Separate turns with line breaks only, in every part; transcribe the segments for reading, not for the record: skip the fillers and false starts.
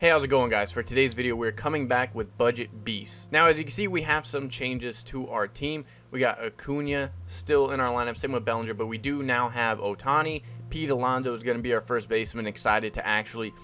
Hey, how's it going, guys? For today's video, we're coming back with Budget Beasts. Now, as you can see, we have some changes to our team. We got Acuna still in our lineup, same with Bellinger, but we do now have Ohtani. Pete Alonso is going to be our first baseman. Excited to actually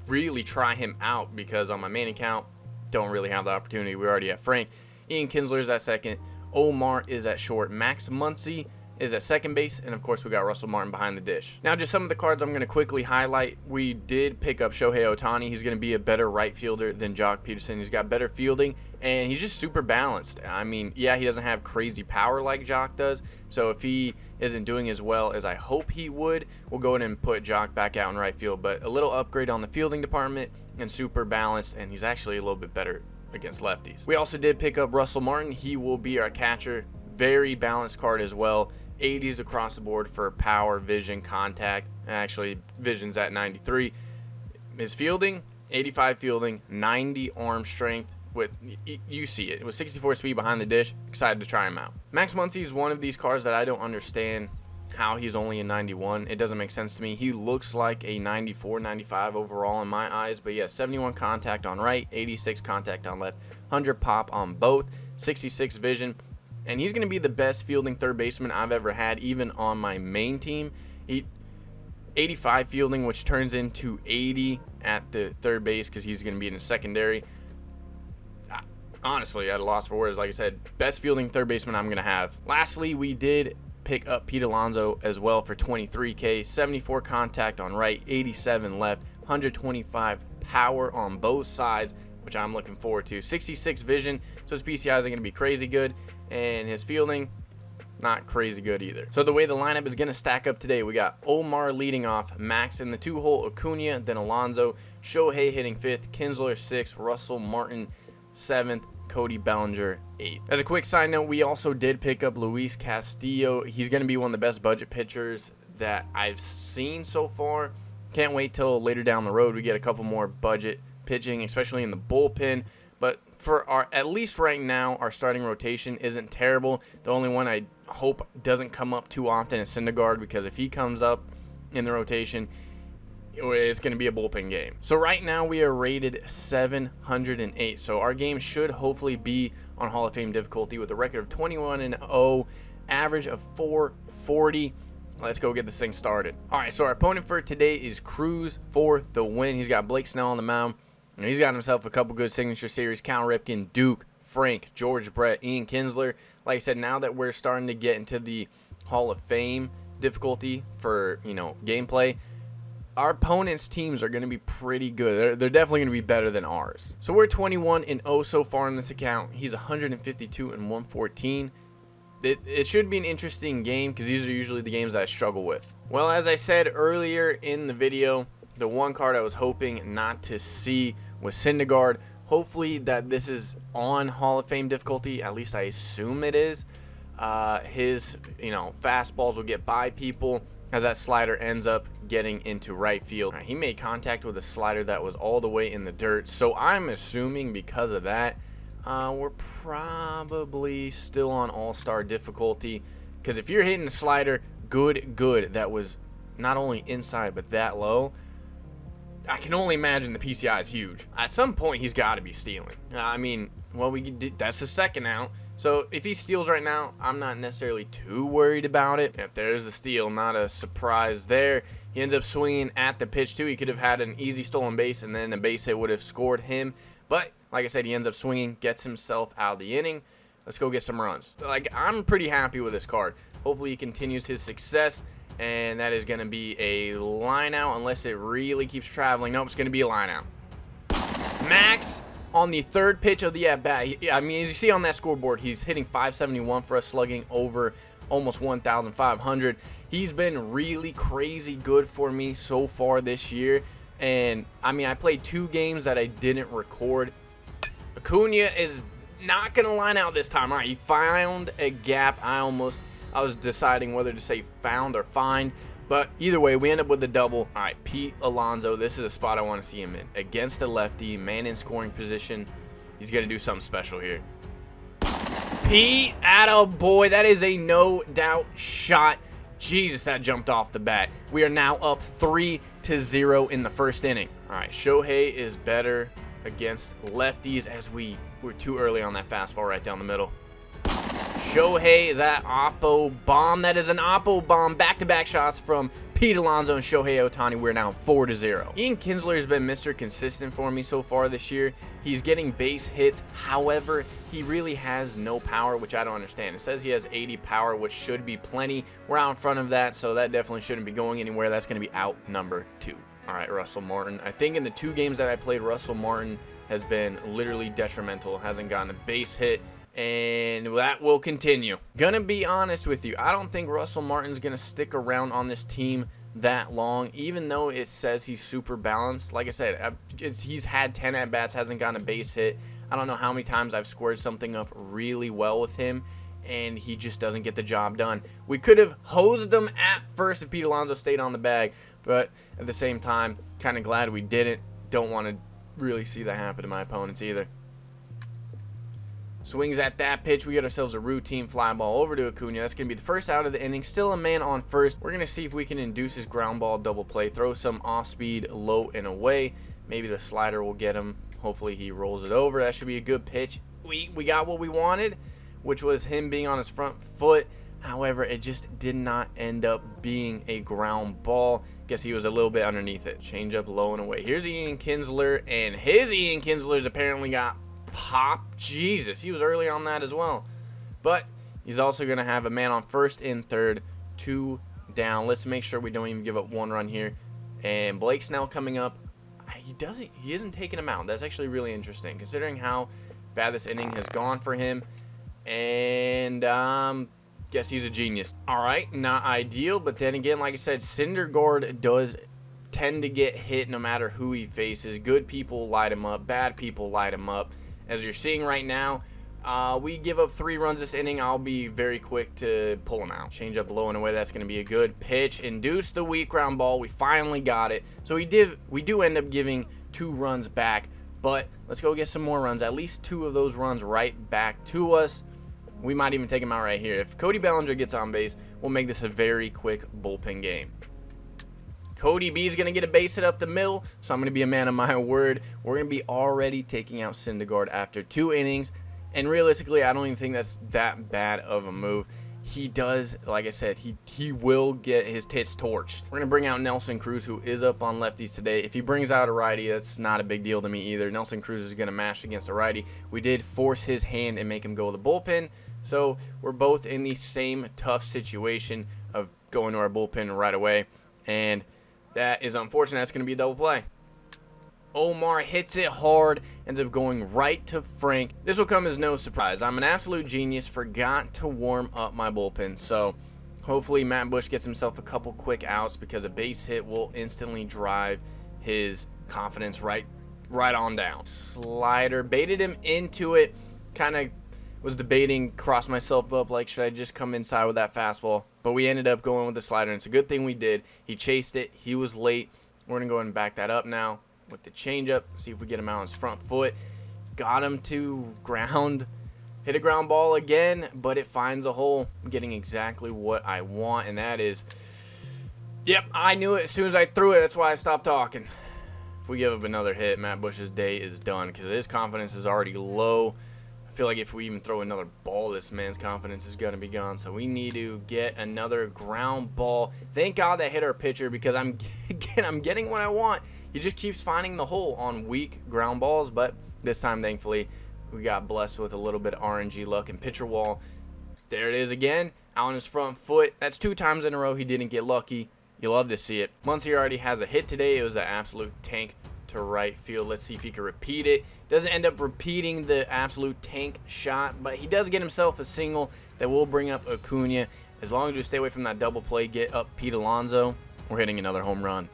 really try him out because on my main account, don't really have the opportunity. We already have Frank. Ian Kinsler is at second. Omar is at short. Max Muncy is at second base, and of course we got Russell Martin behind the dish. Now, just some of the cards I'm going to quickly highlight. We did pick up Shohei Ohtani. He's going to be a better right fielder than Jock Peterson. He's got better fielding, and he's just super balanced. I mean, yeah, he doesn't have crazy power like Jock does, so if he isn't doing as well as I hope he would, we'll go ahead and put Jock back out in right field. But a little upgrade on the fielding department, and super balanced, and he's actually a little bit better against lefties. We also did pick up Russell Martin. He will be our catcher. Very balanced card as well. 80s across the board for power, vision, contact. Actually, vision's at 93. His fielding, 85 fielding, 90 arm strength. With you see it with 64 speed behind the dish. Excited to try him out. Max Muncy is one of these cards that I don't understand how he's only a 91. It doesn't make sense to me. He looks like a 94, 95 overall in my eyes, but yeah, 71 contact on right, 86 contact on left, 100 pop on both, 66 vision. And he's going to be the best fielding third baseman I've ever had, even on my main team. 85 fielding, which turns into 80 at the third base because he's going to be in the secondary. Honestly, at a loss for words. Like I said, best fielding third baseman I'm going to have. Lastly, we did pick up Pete Alonso as well for $23K. 74 contact on right, 87 left, 125 power on both sides, which I'm looking forward to. 66 vision, so his PCI isn't going to be crazy good. And his fielding, not crazy good either. So the way the lineup is going to stack up today, we got Omar leading off, Max in the 2-hole, Acuna, then Alonso, Shohei hitting 5th, Kinsler 6th, Russell Martin 7th, Cody Bellinger 8th. As a quick side note, we also did pick up Luis Castillo. He's going to be one of the best budget pitchers that I've seen so far. Can't wait till later down the road we get a couple more budget pitching, especially in the bullpen. But for our, at least right now, our starting rotation isn't terrible. The only one I hope doesn't come up too often is Syndergaard, because if he comes up in the rotation, it's going to be a bullpen game. So right now we are rated 708. So our game should hopefully be on Hall of Fame difficulty with a record of 21-0, average of 440. Let's go get this thing started. All right, so our opponent for today is Cruz for the win. He's got Blake Snell on the mound. And he's got himself a couple good signature series. Cal Ripken, Duke, Frank, George Brett, Ian Kinsler. Like I said, now that we're starting to get into the Hall of Fame difficulty for, gameplay, our opponent's teams are going to be pretty good. They're definitely going to be better than ours. So we're 21-0 so far in this account. He's 152-114. It should be an interesting game because these are usually the games I struggle with. Well, as I said earlier in the video, the one card I was hoping not to see was Syndergaard. Hopefully that this is on Hall of Fame difficulty. At least I assume it is. His, fastballs will get by people as that slider ends up getting into right field. He made contact with a slider that was all the way in the dirt. So I'm assuming because of that, we're probably still on All-Star difficulty. Because if you're hitting a slider good that was not only inside but that low, I can only imagine the PCI is huge. At some point, he's got to be stealing. That's the second out. So if he steals right now, I'm not necessarily too worried about it. If there's a steal, not a surprise there. He ends up swinging at the pitch, too. He could have had an easy stolen base, and then a base hit would have scored him. But, like I said, he ends up swinging, gets himself out of the inning. Let's go get some runs. I'm pretty happy with this card. Hopefully he continues his success. And that is going to be a line out unless it really keeps traveling. Nope, it's going to be a line out. Max on the third pitch of the at-bat. I mean, as you see on that scoreboard, he's hitting 571 for us, slugging over almost 1,500. He's been really crazy good for me so far this year. And, I mean, I played 2 games that I didn't record. Acuna is not going to line out this time. All right, he found a gap. I was deciding whether to say found or find, but either way, we end up with a double. All right, Pete Alonso, this is a spot I want to see him in. Against a lefty, man in scoring position. He's going to do something special here. Pete, attaboy, that is a no-doubt shot. Jesus, that jumped off the bat. We are now up 3 4-0 in the first inning. All right, Shohei is better against lefties as we were too early on that fastball right down the middle. Shohei is at Oppo bomb. That is an Oppo bomb. Back-to-back shots from Pete Alonso and Shohei Ohtani. We're now 4-0. Ian Kinsler has been Mr. Consistent for me so far this year. He's getting base hits. However, he really has no power, which I don't understand. It says he has 80 power, which should be plenty. We're out in front of that, so that definitely shouldn't be going anywhere. That's going to be out number 2. All right, Russell Martin. I think in the 2 games that I played, Russell Martin has been literally detrimental. Hasn't gotten a base hit, and that will continue. Gonna be honest with you, I don't think Russell Martin's gonna stick around on this team that long, even though it says he's super balanced. Like I said, he's had 10 at-bats, hasn't gotten a base hit. I don't know how many times I've squared something up really well with him, and he just doesn't get the job done. We could have hosed him at first if Pete Alonso stayed on the bag, but at the same time, kind of glad we didn't. Don't want to really see that happen to my opponents either. Swings at that pitch. We get ourselves a routine fly ball over to Acuna. That's going to be the first out of the inning. Still a man on first. We're going to see if we can induce his ground ball double play. Throw some off-speed low and away. Maybe the slider will get him. Hopefully he rolls it over. That should be a good pitch. We got what we wanted, which was him being on his front foot. However, it just did not end up being a ground ball. Guess he was a little bit underneath it. Change up low and away. Here's Ian Kinsler, and his Ian Kinsler's apparently got pop. Jesus, he was early on that as well. But he's also going to have a man on first and third, 2 down. Let's make sure we don't even give up 1 run here. And Blake Snell coming up. He isn't taking him out. That's actually really interesting considering how bad this inning has gone for him. And guess he's a genius. All right, not ideal, but then again, like I said, Syndergaard does tend to get hit no matter who he faces. Good people light him up, bad people light him up. As you're seeing right now, we give up 3 runs this inning. I'll be very quick to pull him out. Change up low and away. That's going to be a good pitch. Induce the weak ground ball. We finally got it. So we do end up giving 2 runs back, but let's go get some more runs. At least 2 of those runs right back to us. We might even take him out right here. If Cody Bellinger gets on base, we'll make this a very quick bullpen game. Cody B is going to get a base hit up the middle, so I'm going to be a man of my word. We're going to be already taking out Syndergaard after 2 innings, and realistically, I don't even think that's that bad of a move. He does, like I said, he will get his tits torched. We're going to bring out Nelson Cruz, who is up on lefties today. If he brings out a righty, that's not a big deal to me either. Nelson Cruz is going to mash against a righty. We did force his hand and make him go to the bullpen, so we're both in the same tough situation of going to our bullpen right away, and that is unfortunate. That's going to be a double play. Omar hits it hard, ends up going right to Frank. This will come as no surprise. I'm an absolute genius. Forgot to warm up my bullpen, so hopefully Matt Bush gets himself a couple quick outs because a base hit will instantly drive his confidence right on down. Slider, baited him into it. Kind of was debating, crossed myself up like, should I just come inside with that fastball? But we ended up going with the slider, and it's a good thing we did. He chased it. He was late. We're going to go ahead and back that up now with the changeup. See if we get him out on his front foot. Got him to ground. Hit a ground ball again, but it finds a hole. I'm getting exactly what I want, and that is, yep, I knew it as soon as I threw it. That's why I stopped talking. If we give up another hit, Matt Bush's day is done because his confidence is already low. I feel like if we even throw another ball, this man's confidence is going to be gone. So we need to get another ground ball. Thank God that hit our pitcher because I'm getting what I want. He just keeps finding the hole on weak ground balls, but this time, thankfully, we got blessed with a little bit of RNG luck and pitcher wall. There it is again, out on his front foot. That's 2 times in a row he didn't get lucky. You love to see it. Muncy already has a hit today. It was an absolute tank to right field. Let's see if he can repeat it. Doesn't end up repeating the absolute tank shot, but he does get himself a single that will bring up Acuna. As long as we stay away from that double play, get up Pete Alonso, we're hitting another home run.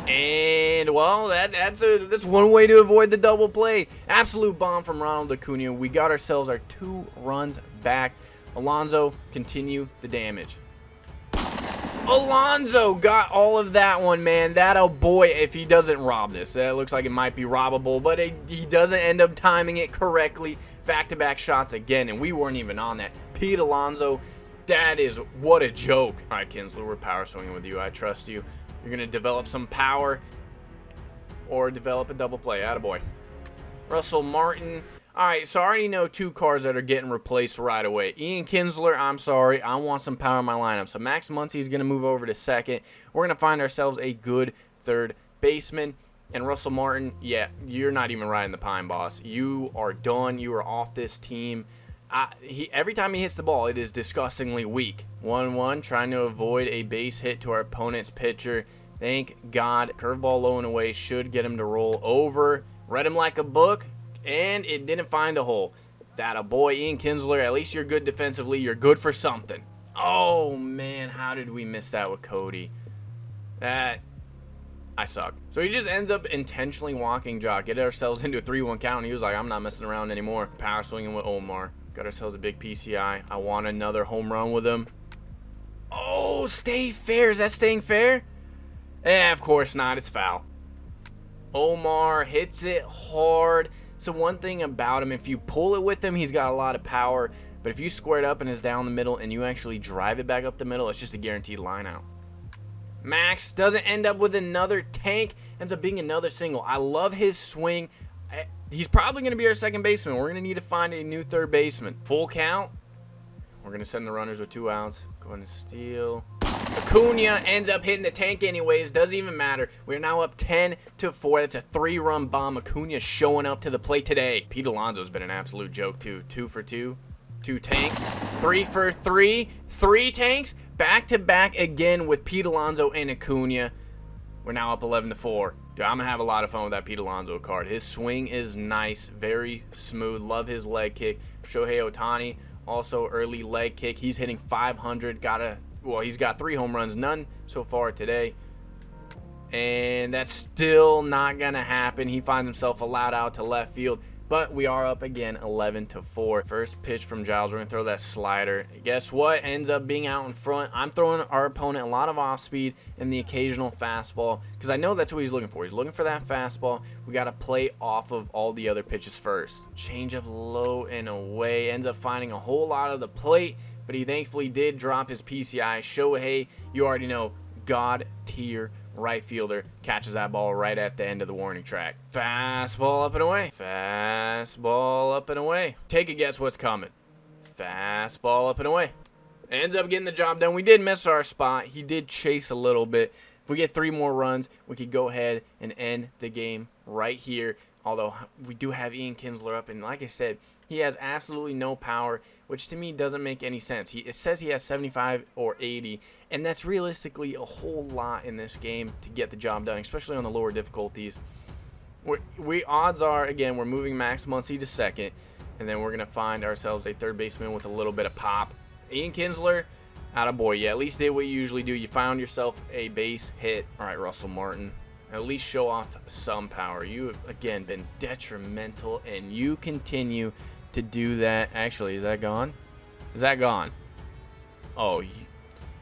And, well, that's one way to avoid the double play. Absolute bomb from Ronald Acuna. We got ourselves our 2 runs back. Alonso, continue the damage. Alonso got all of that one, man. That a boy, if he doesn't rob this. That looks like it might be robbable, but he doesn't end up timing it correctly. Back-to-back shots again, and we weren't even on that. Pete Alonso, that is what a joke. All right, Kinsler, we're power swinging with you. I trust you. You're going to develop some power or develop a double play. Attaboy. Russell Martin. All right, so I already know 2 cards that are getting replaced right away. Ian Kinsler, I'm sorry. I want some power in my lineup. So Max Muncy is going to move over to second. We're going to find ourselves a good third baseman. And Russell Martin, yeah, you're not even riding the pine, boss. You are done. You are off this team. Every time he hits the ball, it is disgustingly weak. 1-1, trying to avoid a base hit to our opponent's pitcher. Thank God. Curveball low and away should get him to roll over. Read him like a book, and it didn't find a hole. That a boy, Ian Kinsler. At least you're good defensively. You're good for something. Oh, man, how did we miss that with Cody? I suck. So he just ends up intentionally walking Jock. Get ourselves into a 3-1 count, and he was like, I'm not messing around anymore. Power swinging with Omar. Got ourselves a big PCI. I want another home run with him. Oh, stay fair. Is that staying fair? Of course not. It's foul. Omar hits it hard. So one thing about him, if you pull it with him, he's got a lot of power. But if you square it up and it's down the middle and you actually drive it back up the middle, it's just a guaranteed line out. Max doesn't end up with another tank. Ends up being another single. I love his swing. He's probably going to be our second baseman. We're going to need to find a new third baseman. Full count. We're going to send the runners with 2 outs. Go ahead and steal. Acuna ends up hitting the tank anyways. Doesn't even matter. We're now up 10-4. That's a 3-run bomb. Acuna showing up to the plate today. Pete Alonso's been an absolute joke too. 2 for 2. 2 tanks. 3 for 3. 3 tanks. Back to back again with Pete Alonso and Acuna. We're now up 11-4. Dude, I'm going to have a lot of fun with that Pete Alonso card. His swing is nice. Very smooth. Love his leg kick. Shohei Ohtani, also early leg kick. He's hitting 500. He's got 3 home runs. None so far today. And that's still not going to happen. He finds himself allowed out to left field. But we are up again 11-4. First pitch from Giles. We're going to throw that slider. Guess what? Ends up being out in front. I'm throwing our opponent a lot of off speed and the occasional fastball because I know that's what he's looking for. He's looking for that fastball. We got to play off of all the other pitches first. Change up low and away. Ends up finding a whole lot of the plate, but he thankfully did drop his PCI. Shohei, you already know, God tier right fielder, catches that ball right at the end of the warning track. Fastball up and away. Fastball up and away. Take a guess what's coming. Fastball up and away. Ends up getting the job done. We did miss our spot. He did chase a little bit. If we get 3 more runs, we could go ahead and end the game right here. Although we do have Ian Kinsler up, and like I said, he has absolutely no power, which to me doesn't make any sense. It says he has 75 or 80, and that's realistically a whole lot in this game to get the job done, especially on the lower difficulties. Odds are, again, we're moving Max Muncy to second, and then we're going to find ourselves a third baseman with a little bit of pop. Ian Kinsler, attaboy. You at least did what you usually do. You found yourself a base hit. All right, Russell Martin. At least show off some power. You have, again, been detrimental, and you continue to do that. Actually, is that gone? Is that gone? Oh,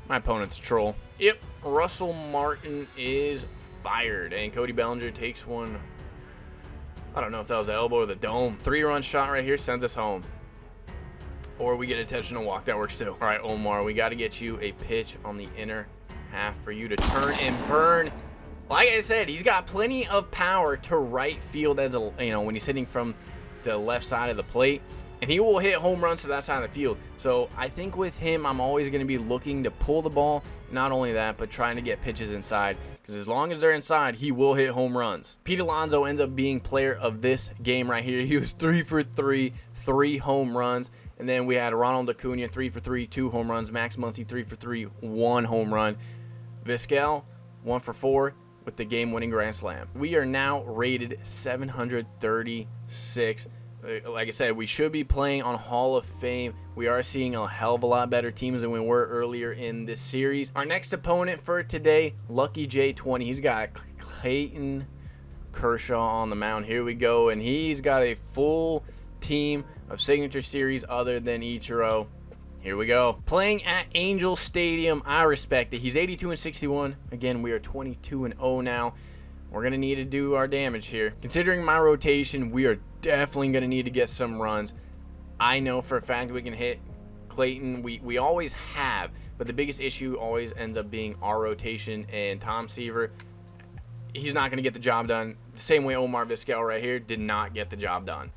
my opponent's a troll. Yep, Russell Martin is fired, and Cody Bellinger takes one. I don't know if that was the elbow or the dome. 3-run shot right here sends us home. Or we get attention and walk. That works too. All right, Omar, we got to get you a pitch on the inner half for you to turn and burn. Like I said, he's got plenty of power to right field as when he's hitting from the left side of the plate, and he will hit home runs to that side of the field. So I think with him, I'm always going to be looking to pull the ball. Not only that, but trying to get pitches inside, because as long as they're inside, he will hit home runs. Pete Alonso ends up being player of this game right here. He was 3 for 3, 3 home runs. And then we had Ronald Acuna, 3 for 3, 2 home runs. Max Muncy, 3 for 3, 1 home run. Vizquel, 1 for 4 with the game-winning grand slam. We are now rated 736. Like I said, we should be playing on Hall of Fame. We are seeing a hell of a lot better teams than we were earlier in this series. Our next opponent for today, Lucky J20. He's got Clayton Kershaw on the mound. Here we go, and he's got a full team of signature series other than Ichiro. Here we go. Playing at Angel Stadium. I respect it. He's 82-61. Again, we are 22-0 now. We're going to need to do our damage here. Considering my rotation, we are definitely going to need to get some runs. I know for a fact we can hit Clayton. We always have, but the biggest issue always ends up being our rotation, and Tom Seaver, he's not going to get the job done. The same way Omar Vizquel right here did not get the job done.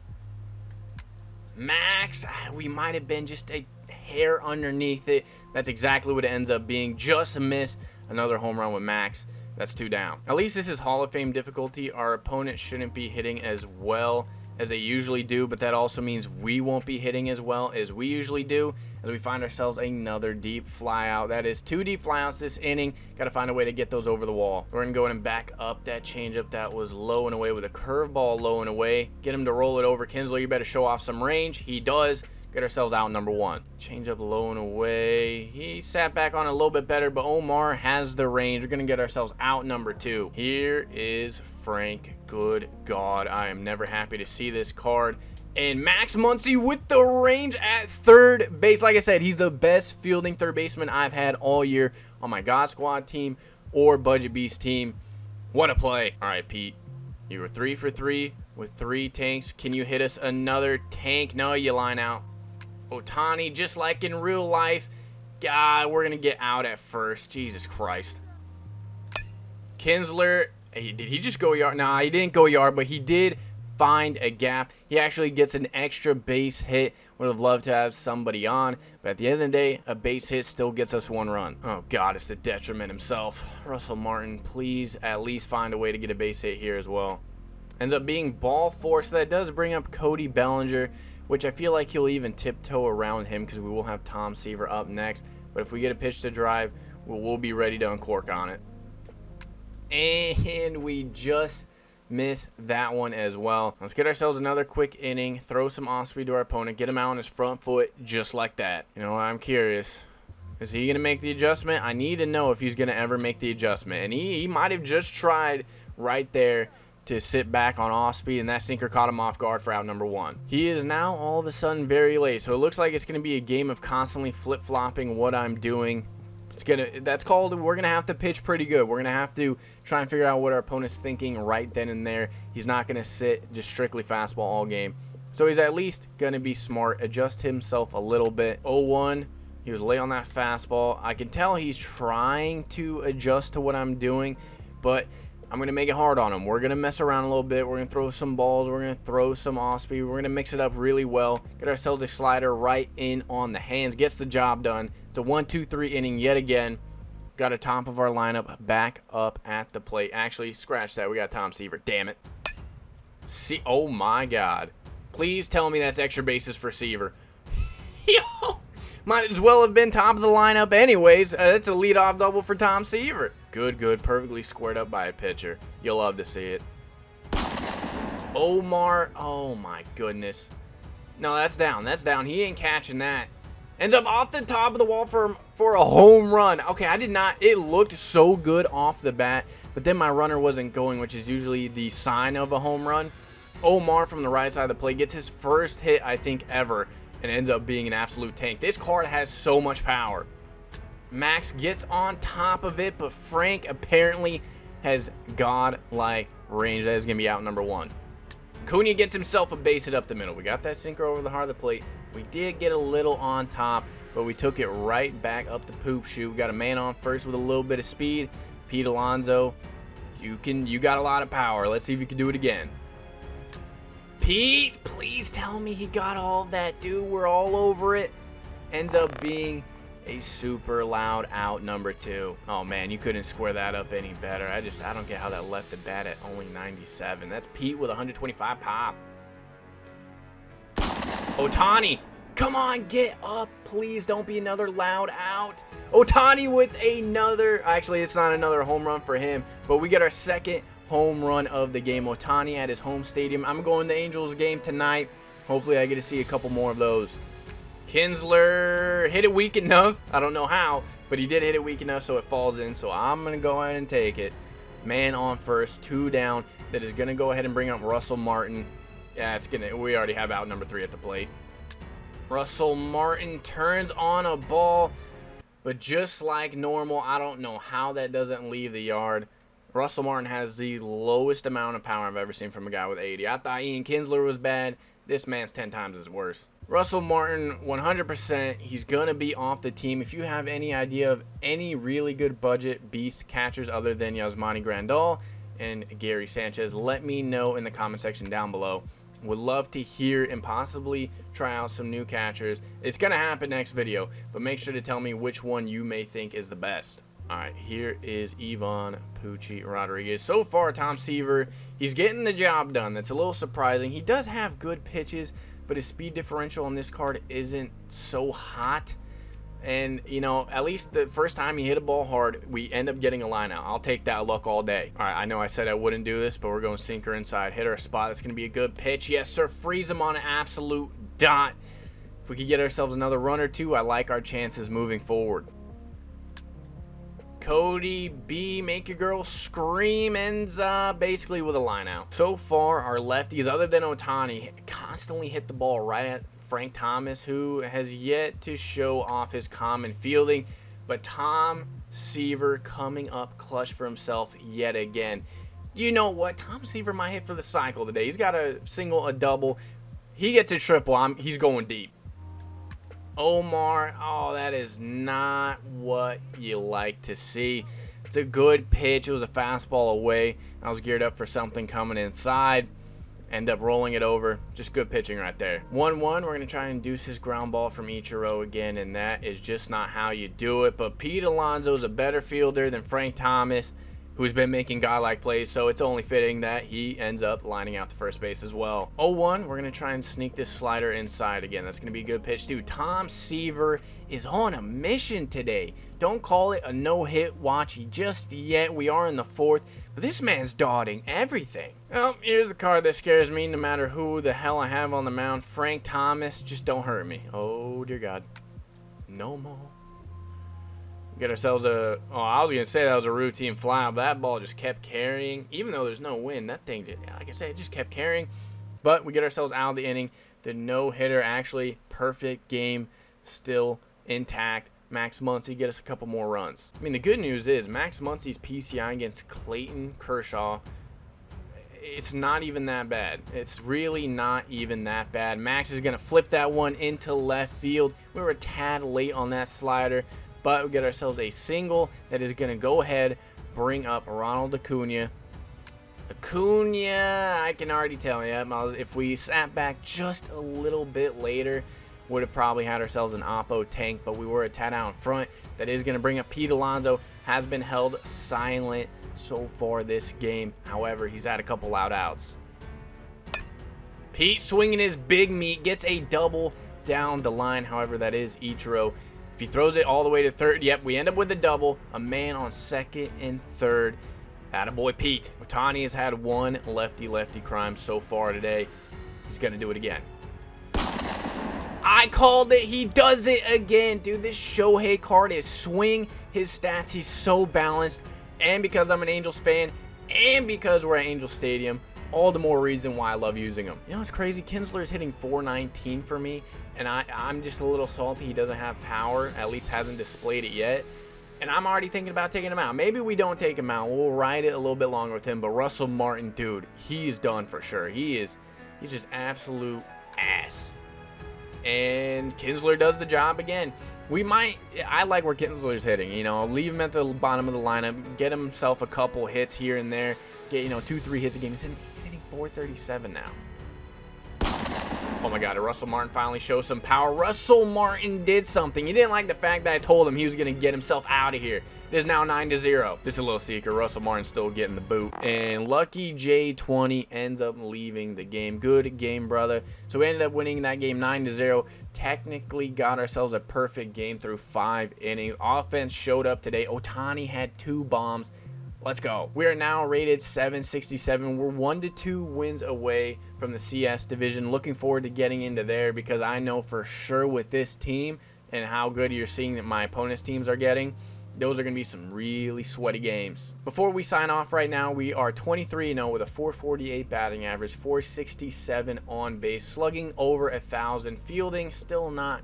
Max, we might have been just a hair underneath it. That's exactly what it ends up being. Just a miss. Another home run with Max. That's 2 down. At least this is Hall of Fame difficulty. Our opponent shouldn't be hitting as well as they usually do, but that also means we won't be hitting as well as we usually do, as we find ourselves another deep fly out. That is 2 deep flyouts this inning. Got to find a way to get those over the wall. We're going to go in and back up that changeup that was low and away with a curveball low and away. Get him to roll it over. Kinsler, you better show off some range. He does. Get ourselves out number 1. Change up low and away. He sat back on a little bit better, but Omar has the range. We're going to get ourselves out number 2. Here is Frank. Good God, I am never happy to see this card. And Max Muncy with the range at third base. Like I said, he's the best fielding third baseman I've had all year on my God Squad team or Budget Beast team. What a play. All right, Pete. You were 3 for 3 with 3 tanks. Can you hit us another tank? No, you line out. Ohtani, just like in real life. God, we're going to get out at first. Jesus Christ. Kinsler, did he just go yard? Nah, he didn't go yard, but he did find a gap. He actually gets an extra base hit. Would have loved to have somebody on, but at the end of the day, a base hit still gets us 1 run. Oh, God, it's the detriment himself. Russell Martin, please at least find a way to get a base hit here as well. Ends up being ball 4, so that does bring up Cody Bellinger, which I feel like he'll even tiptoe around him because we will have Tom Seaver up next. But if we get a pitch to drive, we'll be ready to uncork on it. And we just missed that one as well. Let's get ourselves another quick inning, throw some off-speed to our opponent, get him out on his front foot just like that. You know, I'm curious. Is he going to make the adjustment? I need to know if he's going to ever make the adjustment. And he might have just tried right there to sit back on off speed, and that sinker caught him off guard for out number 1. He is now all of a sudden very late, so it looks like it's going to be a game of constantly flip-flopping what I'm doing. We're gonna have to pitch pretty good. We're gonna have to try and figure out what our opponent's thinking right then and there. He's not gonna sit just strictly fastball all game, so he's at least gonna be smart, adjust himself a little bit. 0-1. He was late on that fastball. I can tell he's trying to adjust to what I'm doing, but I'm going to make it hard on him. We're going to mess around a little bit. We're going to throw some balls. We're going to throw some off speed. We're going to mix it up really well. Get ourselves a slider right in on the hands. Gets the job done. It's a 1-2-3 inning yet again. Got a top of our lineup back up at the plate. Actually, scratch that. We got Tom Seaver. Damn it. See, oh my God. Please tell me that's extra bases for Seaver. Yo, might as well have been top of the lineup anyways. That's a leadoff double for Tom Seaver. Good, good. Perfectly squared up by a pitcher. You'll love to see it. Omar. Oh, my goodness. No, that's down. That's down. He ain't catching that. Ends up off the top of the wall for a home run. Okay, I did not. It looked so good off the bat, but then my runner wasn't going, which is usually the sign of a home run. Omar from the right side of the plate gets his first hit, I think, ever, and ends up being an absolute tank. This card has so much power. Max gets on top of it, but Frank apparently has godlike range. That is going to be out number 1. Cunha gets himself a base hit up the middle. We got that sinker over the heart of the plate. We did get a little on top, but we took it right back up the poop chute. We got a man on first with a little bit of speed. Pete Alonso, you got a lot of power. Let's see if you can do it again. Pete, please tell me he got all of that, dude. We're all over it. Ends up being a super loud out number 2. Oh man, you couldn't square that up any better. I don't get how that left the bat at only 97. That's Pete with 125 pop. Ohtani, come on, get up, please. Don't be another loud out. Ohtani with another, actually it's not another home run for him, but we get our second home run of the game. Ohtani at his home stadium. I'm going to the Angels game tonight. Hopefully I get to see a couple more of those. Kinsler hit it weak enough. I don't know how, but he did hit it weak enough so it falls in. So I'm going to go ahead and take it. Man on first, 2 down. That is going to go ahead and bring up Russell Martin. Yeah, we already have out number 3 at the plate. Russell Martin turns on a ball, but just like normal, I don't know how that doesn't leave the yard. Russell Martin has the lowest amount of power I've ever seen from a guy with 80. I thought Ian Kinsler was bad. This man's 10 times as worse. Russell Martin, 100%, he's going to be off the team. If you have any idea of any really good budget beast catchers other than Yasmani Grandal and Gary Sanchez, let me know in the comment section down below. Would love to hear and possibly try out some new catchers. It's going to happen next video, but make sure to tell me which one you may think is the best. All right, here is Ivan Pucci Rodriguez. So far, Tom Seaver, he's getting the job done. That's a little surprising. He does have good pitches, but his speed differential on this card isn't so hot. And, you know, at least the first time he hit a ball hard, we end up getting a line out. I'll take that luck all day. All right, I know I said I wouldn't do this, but we're going sinker inside. Hit our spot. That's going to be a good pitch. Yes, sir. Freeze him on an absolute dot. If we could get ourselves another run or two, I like our chances moving forward. Cody B, make your girl scream, ends basically with a line out. So far, our lefties, other than Ohtani, constantly hit the ball right at Frank Thomas, who has yet to show off his common fielding. But Tom Seaver coming up clutch for himself yet again. You know what? Tom Seaver might hit for the cycle today. He's got a single, a double. He gets a triple. He's going deep. Omar, oh, that is not what you like to see. It's a good pitch. It was a fastball away. I was geared up for something coming inside. End up rolling it over. Just good pitching right there. 1-1. We're going to try and induce his ground ball from Ichiro again, and that is just not how you do it. But Pete Alonso is a better fielder than Frank Thomas, who's been making godlike plays, so it's only fitting that he ends up lining out to first base as well. 0-1, we're going to try and sneak this slider inside again. That's going to be a good pitch too. Tom Seaver is on a mission today. Don't call it a no-hit watch just yet. We are in the fourth, but this man's dotting everything. Well, here's the card that scares me no matter who the hell I have on the mound. Frank Thomas, just don't hurt me. Oh, dear God. No more. Get ourselves a, oh, I was going to say that was a routine fly, but that ball just kept carrying. Even though there's no wind, that thing, like I said, it just kept carrying. But we get ourselves out of the inning. The no-hitter, actually, perfect game, still intact. Max Muncy, get us a couple more runs. I mean, the good news is Max Muncy's PCI against Clayton Kershaw, it's not even that bad. It's really not even that bad. Max is going to flip that one into left field. We were a tad late on that slider, but we get ourselves a single that is going to go ahead, bring up Ronald Acuna. Acuna, I can already tell you, if we sat back just a little bit later, would have probably had ourselves an Oppo tank, but we were a tad out in front. That is going to bring up Pete Alonso. Has been held silent so far this game. However, he's had a couple loud outs. Pete swinging his big meat, gets a double down the line. However, that is Ichiro. If he throws it all the way to third, yep, we end up with a double. A man on second and third. Attaboy Pete. Ohtani has had one lefty-lefty crime so far today. He's going to do it again. I called it. He does it again. Dude, this Shohei card is swing. His stats, he's so balanced. And because I'm an Angels fan, and because we're at Angels Stadium, all the more reason why I love using him. You know what's crazy? Kinsler is hitting 419 for me, and I'm just a little salty he doesn't have power, at least hasn't displayed it yet. And I'm already thinking about taking him out. Maybe we don't take him out. We'll ride it a little bit longer with him. But Russell Martin, dude, he's done for sure. He's just absolute ass. And Kinsler does the job again. I like where Kinsler's hitting. You know, leave him at the bottom of the lineup. Get himself a couple hits here and there. Get, 2-3 hits a game. He's hitting 437 now. Oh my God, Russell Martin finally shows some power. Russell Martin did something. He didn't like the fact that I told him he was going to get himself out of here. It is now 9-0. Just a little secret. Russell Martin still getting the boot. And Lucky J20 ends up leaving the game. Good game, brother. So we ended up winning that game 9-0. Technically got ourselves a perfect game through 5 innings. Offense showed up today. Ohtani had 2 bombs. Let's go. We are now rated 767. We're 1-2 wins away from the CS division. Looking forward to getting into there because I know for sure with this team and how good you're seeing that my opponent's teams are getting, those are going to be some really sweaty games. Before we sign off right now, we are 23-0 with a 448 batting average, 467 on base, slugging over 1,000, fielding still not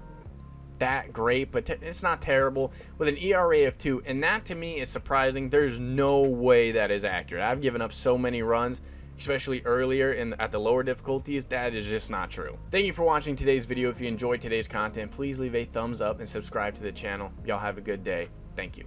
that great, but it's not terrible, with an ERA of 2, and that to me is surprising. There's no way that is accurate. I've given up so many runs. especially earlier at the lower difficulties, that is just not true. Thank you for watching today's video. If you enjoyed today's content, please leave a thumbs up and subscribe to the channel. Y'all have a good day. Thank you.